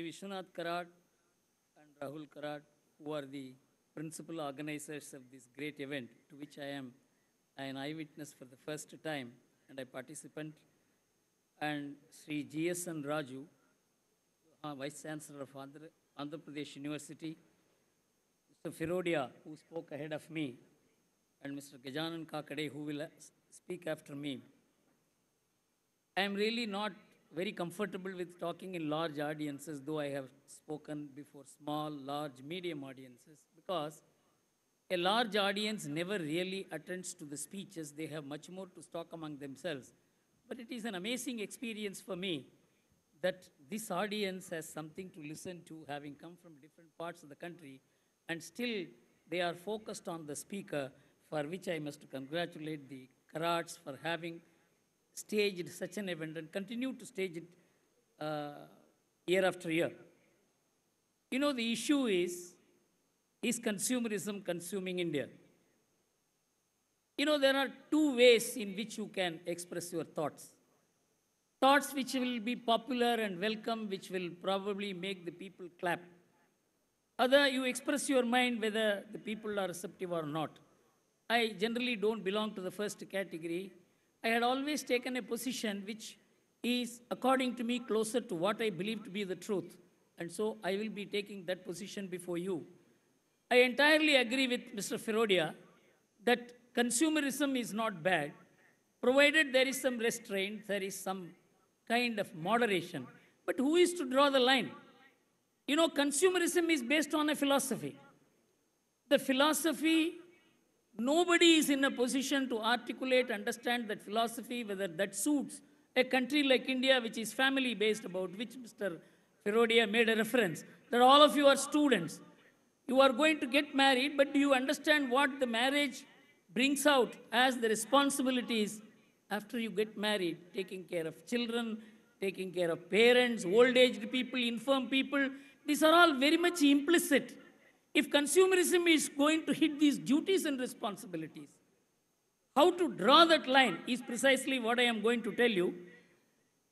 Sri Vishwanath Karat and Rahul Karat, who are the principal organizers of this great event, to which I am an eyewitness for the first time and a participant, and Sri G.S.N. Raju, Vice Chancellor of Andhra Pradesh University, Mr. Firodia, who spoke ahead of me, and Mr. Gajanan Kakade, who will speak after me. I am really not very comfortable with talking in large audiences, though I have spoken before small, large, medium audiences, because a large audience never really attends to the speeches. They have much more to talk among themselves. But it is an amazing experience for me that this audience has something to listen to, having come from different parts of the country, and still they are focused on the speaker, for which I must congratulate the Karats for having staged such an event and continue to stage it year after year. You know, the issue is consumerism consuming India? You know, there are two ways in which you can express your thoughts. Thoughts which will be popular and welcome, which will probably make the people clap. Other, you express your mind whether the people are receptive or not. I generally don't belong to the first category. I had always taken a position which is, according to me, closer to what I believe to be the truth. And so I will be taking that position before you. I entirely agree with Mr. Firodia that consumerism is not bad, provided there is some restraint, there is some kind of moderation. But who is to draw the line? You know, consumerism is based on a philosophy. The philosophy, nobody is in a position to articulate, understand that philosophy, whether that suits a country like India, which is family-based, about which Mr. Firodia made a reference, that all of you are students. You are going to get married, but do you understand what the marriage brings out as the responsibilities after you get married? Taking care of children, taking care of parents, old-aged people, infirm people. These are all very much implicit. If consumerism is going to hit these duties and responsibilities, how to draw that line is precisely what I am going to tell you.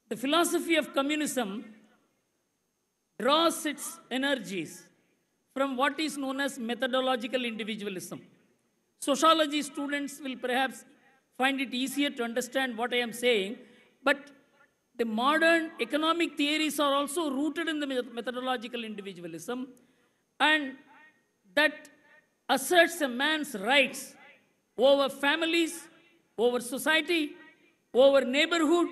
The philosophy of communism draws its energies from what is known as methodological individualism. Sociology students will perhaps find it easier to understand what I am saying, but the modern economic theories are also rooted in the methodological individualism, and that asserts a man's rights over families, over society, over neighborhood,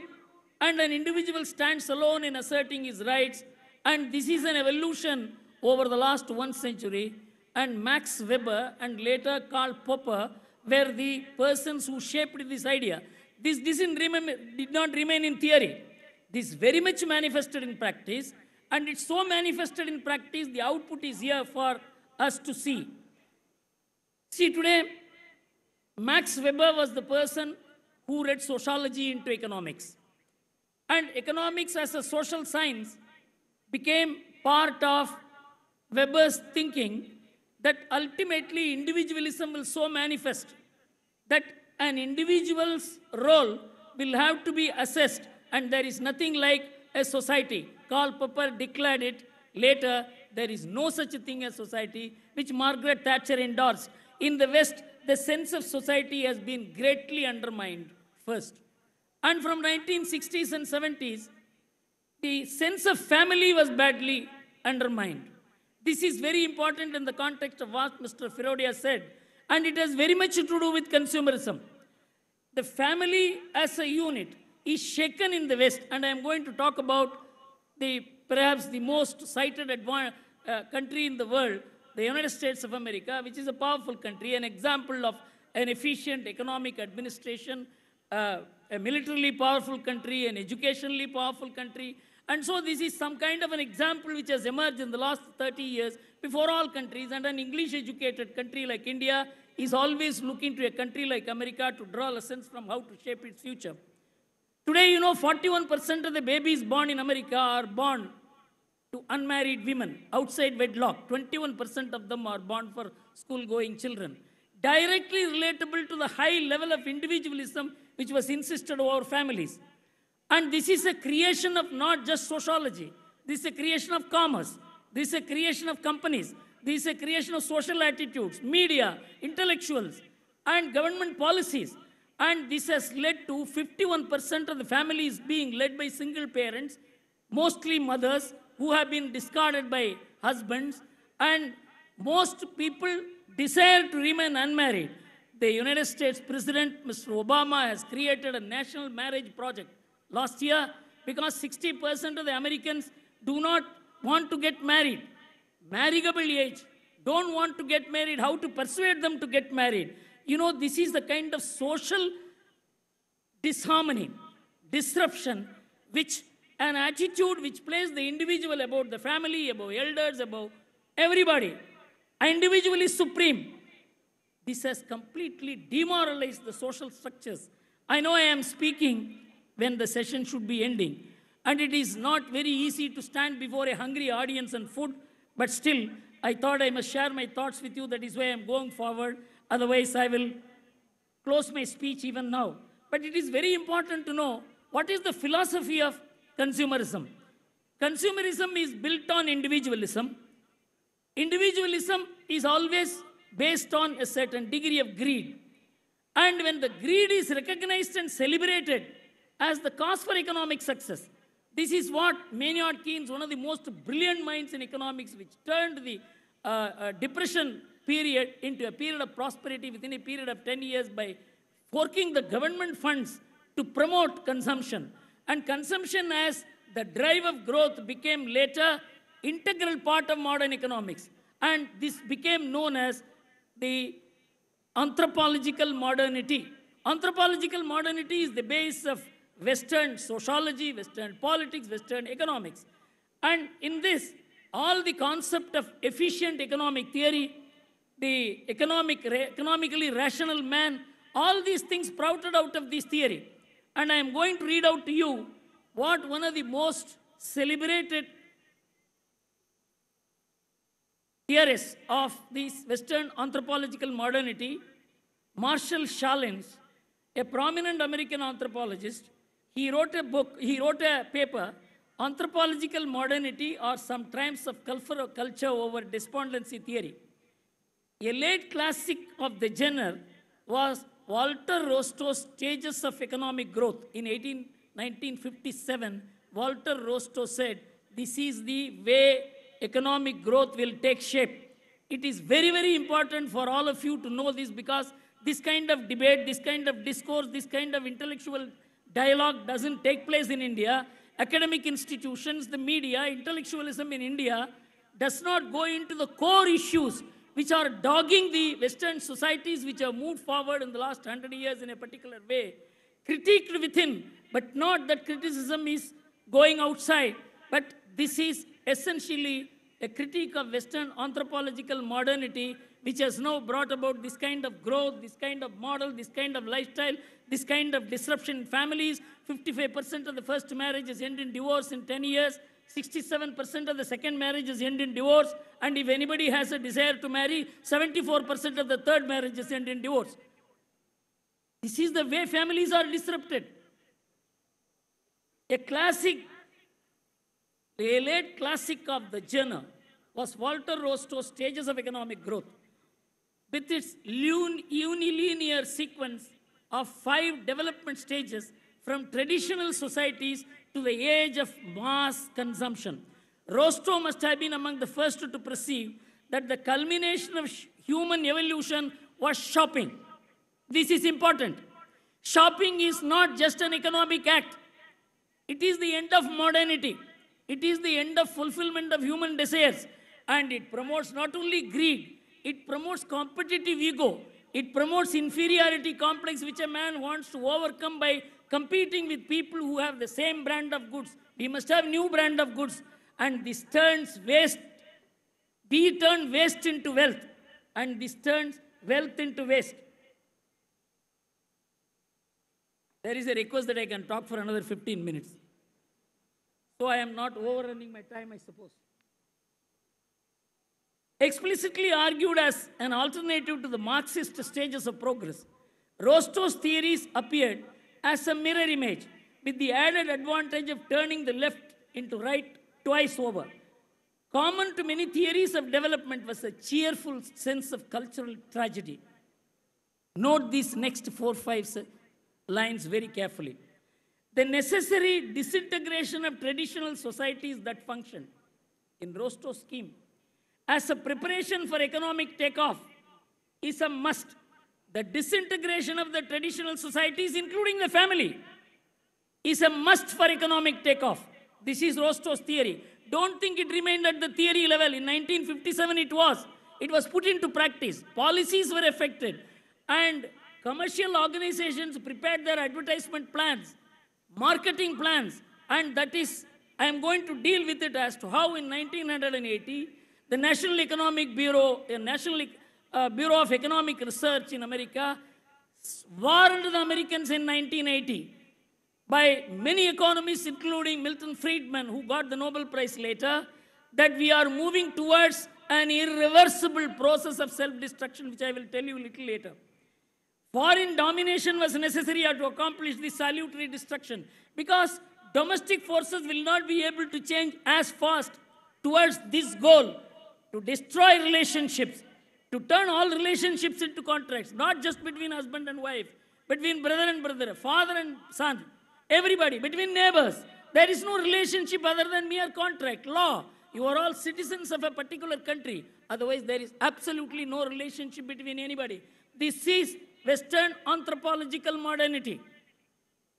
and an individual stands alone in asserting his rights. And this is an evolution over the last 1 century. And Max Weber and later Karl Popper were the persons who shaped this idea. This did not remain in theory. This very much manifested in practice, and it's so manifested in practice, the output is here for us to see. See, today, Max Weber was the person who read sociology into economics. And economics as a social science became part of Weber's thinking that ultimately individualism will so manifest that an individual's role will have to be assessed, and there is nothing like a society. Karl Popper declared it later, there is no such a thing as society, which Margaret Thatcher endorsed. In the West, the sense of society has been greatly undermined first. And from 1960s and 70s, the sense of family was badly undermined. This is very important in the context of what Mr. Firodia said, and it has very much to do with consumerism. The family as a unit is shaken in the West, and I am going to talk about perhaps the most cited country in the world, the United States of America, which is a powerful country, an example of an efficient economic administration, a militarily powerful country, an educationally powerful country. And so this is some kind of an example which has emerged in the last 30 years before all countries, and an English-educated country like India is always looking to a country like America to draw lessons from how to shape its future. Today, you know, 41% of the babies born in America are born to unmarried women outside wedlock. 21% of them are born for school-going children. Directly relatable to the high level of individualism which was insisted over families. And this is a creation of not just sociology, This is a creation of commerce. This is a creation of companies. This is a creation of social attitudes, media, intellectuals, and government policies. And this has led to 51% of the families being led by single parents, mostly mothers who have been discarded by husbands, and most people desire to remain unmarried. The United States President, Mr. Obama, has created a national marriage project last year because 60% of the Americans do not want to get married. Marriageable age, don't want to get married. How to persuade them to get married? You know, this is the kind of social disharmony, disruption, which an attitude which places the individual above the family, above elders, above everybody. An individual is supreme. This has completely demoralized the social structures. I know I am speaking when the session should be ending, and it is not very easy to stand before a hungry audience and food, but still, I thought I must share my thoughts with you. That is why I am going forward. Otherwise, I will close my speech even now. But it is very important to know what is the philosophy of consumerism. Consumerism is built on individualism. Individualism is always based on a certain degree of greed. And when the greed is recognized and celebrated as the cause for economic success, this is what Maynard Keynes, one of the most brilliant minds in economics, which turned the depression period into a period of prosperity within a period of 10 years by forking the government funds to promote consumption. And consumption as the drive of growth became later integral part of modern economics. And this became known as the anthropological modernity. Anthropological modernity is the base of Western sociology, Western politics, Western economics. And in this, all the concept of efficient economic theory, the economically rational man, all these things sprouted out of this theory. And I am going to read out to you what one of the most celebrated theorists of this Western anthropological modernity, Marshall Chalins, a prominent American anthropologist, he wrote a paper, Anthropological Modernity or Some Triumphs of Culture Over Despondency Theory. A late classic of the genre was Walter Rostow's Stages of Economic Growth. In 1957, Walter Rostow said, this is the way economic growth will take shape. It is very, very important for all of you to know this, because this kind of debate, this kind of discourse, this kind of intellectual dialogue doesn't take place in India. Academic institutions, the media, intellectualism in India does not go into the core issues which are dogging the Western societies which have moved forward in the last 100 years in a particular way, critiqued within, but not that criticism is going outside. But this is essentially a critique of Western anthropological modernity, which has now brought about this kind of growth, this kind of model, this kind of lifestyle, this kind of disruption in families. 55% of the first marriages end in divorce in 10 years. 67% of the second marriages end in divorce. And if anybody has a desire to marry, 74% of the third marriages end in divorce. This is the way families are disrupted. A late classic of the genre was Walter Rostow's Stages of Economic Growth, with its unilinear sequence of 5 development stages from traditional societies to the age of mass consumption. Rostow must have been among the first to perceive that the culmination of human evolution was shopping. This is important. Shopping is not just an economic act. It is the end of modernity. It is the end of fulfillment of human desires. And it promotes not only greed, it promotes competitive ego. It promotes inferiority complex which a man wants to overcome by competing with people who have the same brand of goods. We must have new brand of goods. And this turns waste. We turn waste into wealth. And this turns wealth into waste. There is a request that I can talk for another 15 minutes. So I am not overrunning my time, I suppose. Explicitly argued as an alternative to the Marxist stages of progress, Rostow's theories appeared as a mirror image, with the added advantage of turning the left into right twice over. Common to many theories of development was a cheerful sense of cultural tragedy. Note these next 4-5 lines very carefully. The necessary disintegration of traditional societies that function in Rostow's scheme as a preparation for economic takeoff is a must. The disintegration of the traditional societies, including the family, is a must for economic takeoff. This is Rostow's theory. Don't think it remained at the theory level. In 1957 it was put into practice. Policies were affected and commercial organizations prepared their advertisement plans, marketing plans, and that is, I am going to deal with it as to how in 1980, the National Economic Bureau, National Bureau of Economic Research in America warned the Americans in 1980 by many economists, including Milton Friedman, who got the Nobel Prize later, that we are moving towards an irreversible process of self-destruction, which I will tell you a little later. Foreign domination was necessary to accomplish this salutary destruction because domestic forces will not be able to change as fast towards this goal to destroy relationships, to turn all relationships into contracts, not just between husband and wife, between brother and brother, father and son, everybody, between neighbors. There is no relationship other than mere contract, law. You are all citizens of a particular country. Otherwise, there is absolutely no relationship between anybody. This is Western anthropological modernity.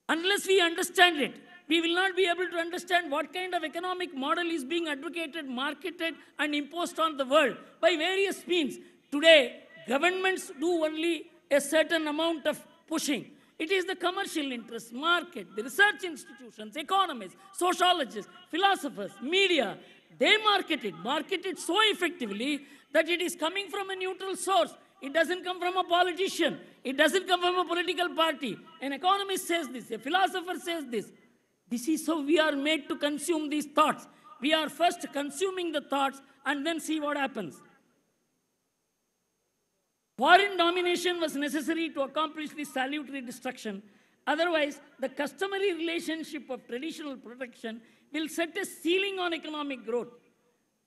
Unless we understand it, we will not be able to understand what kind of economic model is being advocated, marketed, and imposed on the world by various means. Today, governments do only a certain amount of pushing. It is the commercial interests, market, the research institutions, economists, sociologists, philosophers, media. They market it so effectively that it is coming from a neutral source. It doesn't come from a politician. It doesn't come from a political party. An economist says this, a philosopher says this. This is how we are made to consume these thoughts. We are first consuming the thoughts and then see what happens. Foreign domination was necessary to accomplish this salutary destruction. Otherwise, the customary relationship of traditional protection will set a ceiling on economic growth.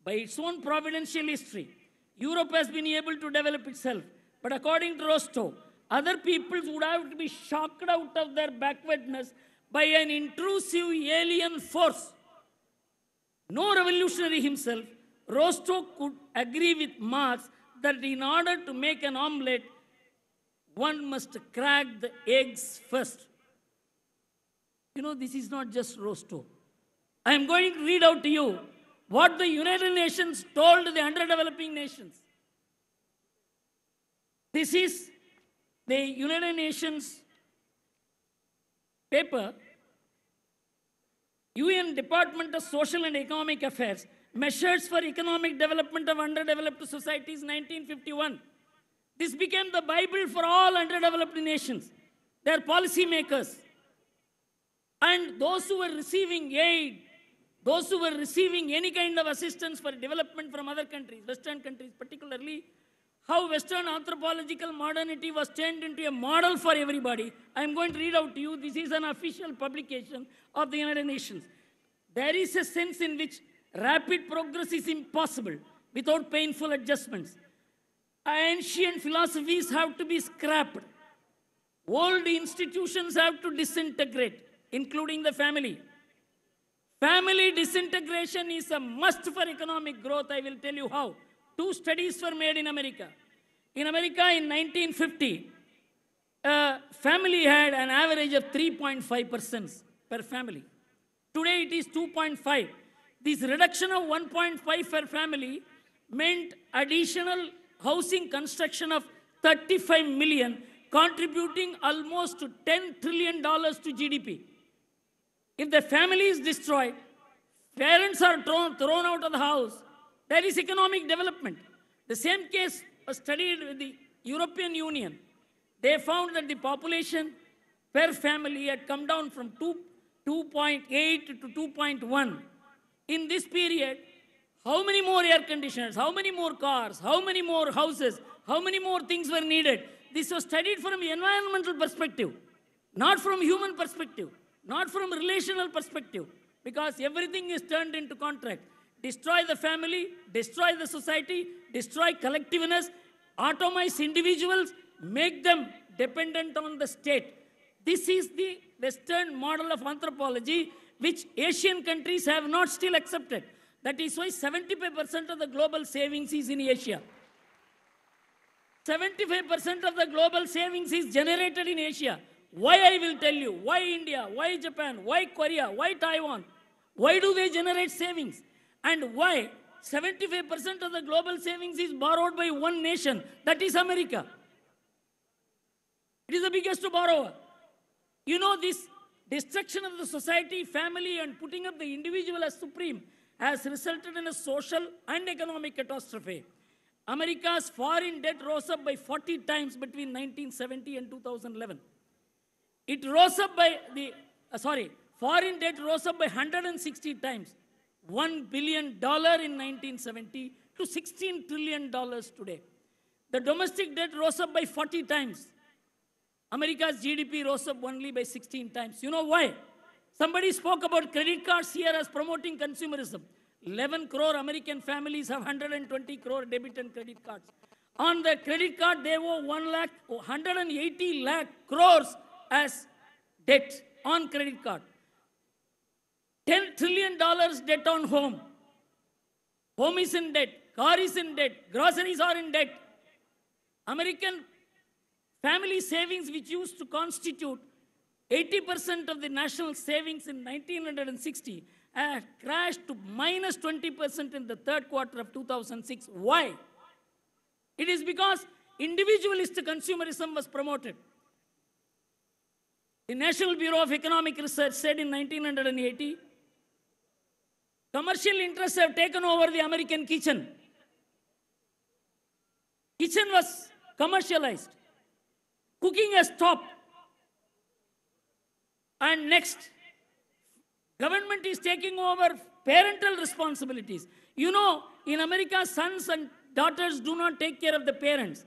By its own providential history, Europe has been able to develop itself. But according to Rostow, other peoples would have to be shocked out of their backwardness by an intrusive alien force. No revolutionary himself, Rostow could agree with Marx that in order to make an omelette, one must crack the eggs first. You know, this is not just Rostow. I am going to read out to you what the United Nations told the underdeveloping nations. This is the United Nations paper, UN Department of Social and Economic Affairs, Measures for Economic Development of Underdeveloped Societies, 1951. This became the Bible for all underdeveloped nations, their policymakers, and those who were receiving aid, those who were receiving any kind of assistance for development from other countries, Western countries particularly, how Western anthropological modernity was turned into a model for everybody. I am going to read out to you. This is an official publication of the United Nations. There is a sense in which rapid progress is impossible without painful adjustments. Ancient philosophies have to be scrapped. Old institutions have to disintegrate, including the family. Family disintegration is a must for economic growth. I will tell you how. 2 studies were made in America. In America in 1950, a family had an average of 3.5% per family. Today it is 2.5. This reduction of 1.5 per family meant additional housing construction of 35 million, contributing almost to $10 trillion to GDP. If the family is destroyed, parents are thrown out of the house, there is economic development. The same case was studied with the European Union. They found that the population per family had come down from 2.8 to 2.1. In this period, how many more air conditioners, how many more cars, how many more houses, how many more things were needed? This was studied from environmental perspective, not from human perspective, not from relational perspective. because everything is turned into contract. Destroy the family, destroy the society, destroy collectiveness, atomize individuals, make them dependent on the state. This is the Western model of anthropology, which Asian countries have not still accepted. That is why 75% of the global savings is in Asia. 75% of the global savings is generated in Asia. Why, I will tell you. Why India? Why Japan? Why Korea? Why Taiwan? Why do they generate savings? And why 75% of the global savings is borrowed by one nation? That is America. It is the biggest borrower. You know, this destruction of the society, family, and putting up the individual as supreme has resulted in a social and economic catastrophe. America's foreign debt rose up by 40 times between 1970 and 2011. It rose up by foreign debt rose up by 160 times. $1 billion in 1970 to $16 trillion today. The domestic debt rose up by 40 times. America's GDP rose up only by 16 times. You know why? Somebody spoke about credit cards here as promoting consumerism. 11 crore American families have 120 crore debit and credit cards. On the credit card, they owe 180 lakh crores as debt on credit card. $10 trillion debt on home. Home is in debt. Car is in debt. Groceries are in debt. American family savings, which used to constitute 80% of the national savings in 1960, crashed to minus 20% in the third quarter of 2006. Why? It is because individualist consumerism was promoted. The National Bureau of Economic Research said in 1980, commercial interests have taken over the American kitchen. Kitchen was commercialized. Cooking has stopped. And next, government is taking over parental responsibilities. You know, in America, sons and daughters do not take care of the parents.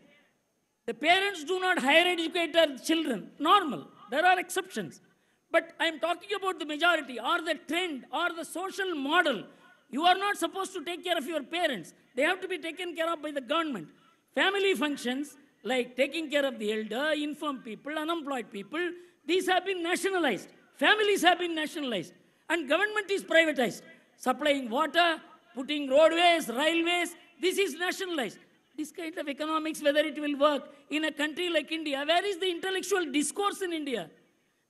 The parents do not higher educate their children. Normal. There are exceptions. But I am talking about the majority or the trend or the social model. You are not supposed to take care of your parents. They have to be taken care of by the government. Family functions like taking care of the elder, infirm people, unemployed people, these have been nationalized. Families have been nationalized. And government is privatized. Supplying water, putting roadways, railways, this is nationalized. This kind of economics, whether it will work in a country like India, where is the intellectual discourse in India?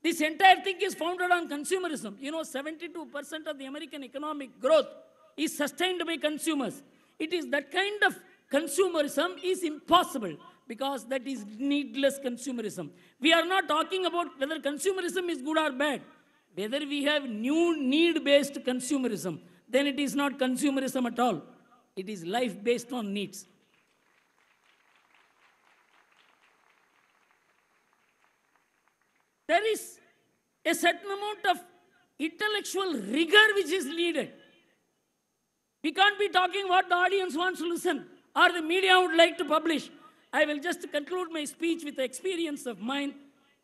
This entire thing is founded on consumerism. You know, 72% of the American economic growth is sustained by consumers. It is that kind of consumerism is impossible because that is needless consumerism. We are not talking about whether consumerism is good or bad. Whether we have new need-based consumerism, then it is not consumerism at all. It is life based on needs. There is a certain amount of intellectual rigor which is needed. We can't be talking what the audience wants to listen or the media would like to publish. I will just conclude my speech with the experience of mine.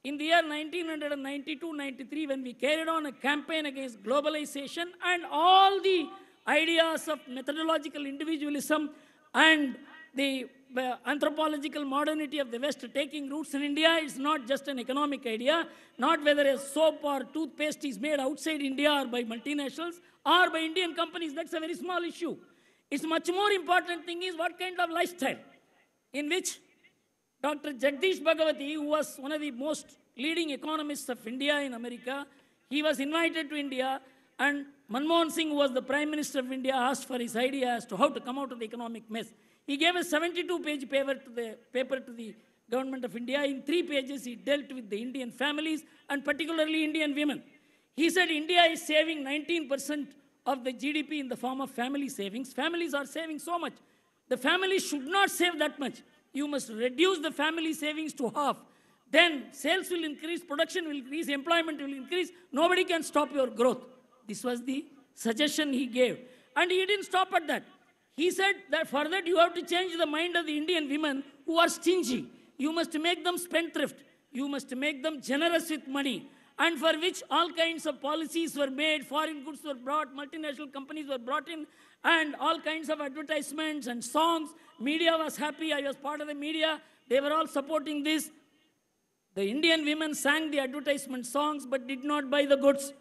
In the year 1992-93, when we carried on a campaign against globalization and all the ideas of methodological individualism and the anthropological modernity of the West taking roots in India, it's not just an economic idea, not whether a soap or toothpaste is made outside India or by multinationals or by Indian companies. That's a very small issue. It's much more important thing is what kind of lifestyle in which Dr. Jagdish Bhagwati, who was one of the most leading economists of India in America, he was invited to India, and Manmohan Singh, who was the Prime Minister of India, asked for his idea as to how to come out of the economic mess. He gave a 72-page paper to the government of India. In 3 pages, he dealt with the Indian families and particularly Indian women. He said India is saving 19% of the GDP in the form of family savings. Families are saving so much. The families should not save that much. You must reduce the family savings to half. Then sales will increase, production will increase, employment will increase. Nobody can stop your growth. This was the suggestion he gave. And he didn't stop at that. He said that for that you have to change the mind of the Indian women who are stingy. You must make them spendthrift. You must make them generous with money. and for which all kinds of policies were made, foreign goods were brought, multinational companies were brought in, and all kinds of advertisements and songs. Media was happy. I was part of the media. They were all supporting this. The Indian women sang the advertisement songs but did not buy the goods.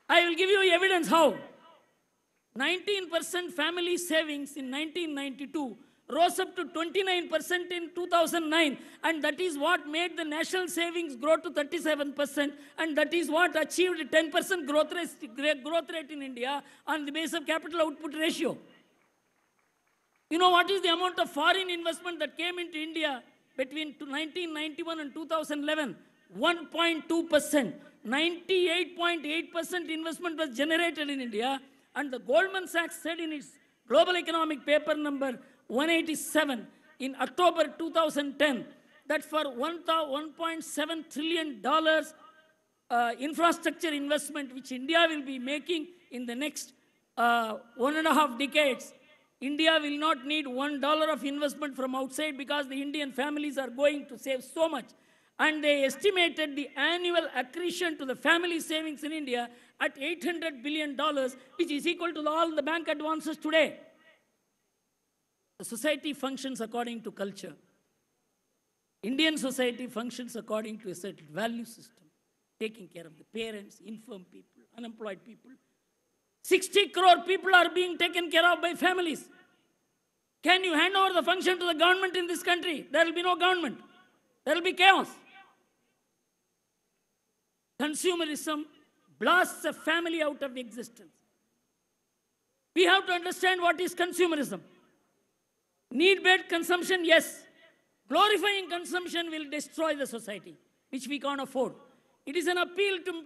I will give you evidence how. 19% family savings in 1992 rose up to 29% in 2009, and that is what made the national savings grow to 37%, and that is what achieved 10% growth rate in India on the base of capital output ratio. You know what is the amount of foreign investment that came into India between 1991 and 2011? 1.2%. 98.8% investment was generated in India, and the Goldman Sachs said in its global economic paper number 187 in October 2010 that for $1.7 trillion infrastructure investment which India will be making in the next 1.5 decades, India will not need $1 of investment from outside because the Indian families are going to save so much. And they estimated the annual accretion to the family savings in India at $800 billion, which is equal to all the bank advances today. The society functions according to culture. Indian society functions according to a certain value system, taking care of the parents, infirm people, unemployed people. 60 crore people are being taken care of by families. Can you hand over the function to the government in this country? There will be no government. There will be chaos. Consumerism blasts a family out of existence. We have to understand what is consumerism. Need-based consumption, yes. Glorifying consumption will destroy the society, which we can't afford. It is an appeal to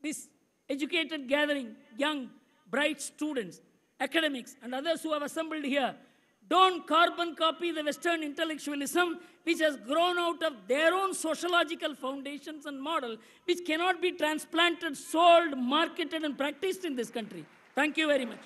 this educated gathering, young, bright students, academics, and others who have assembled here. Don't carbon copy the Western intellectualism, which has grown out of their own sociological foundations and model, which cannot be transplanted, sold, marketed, and practiced in this country. Thank you very much.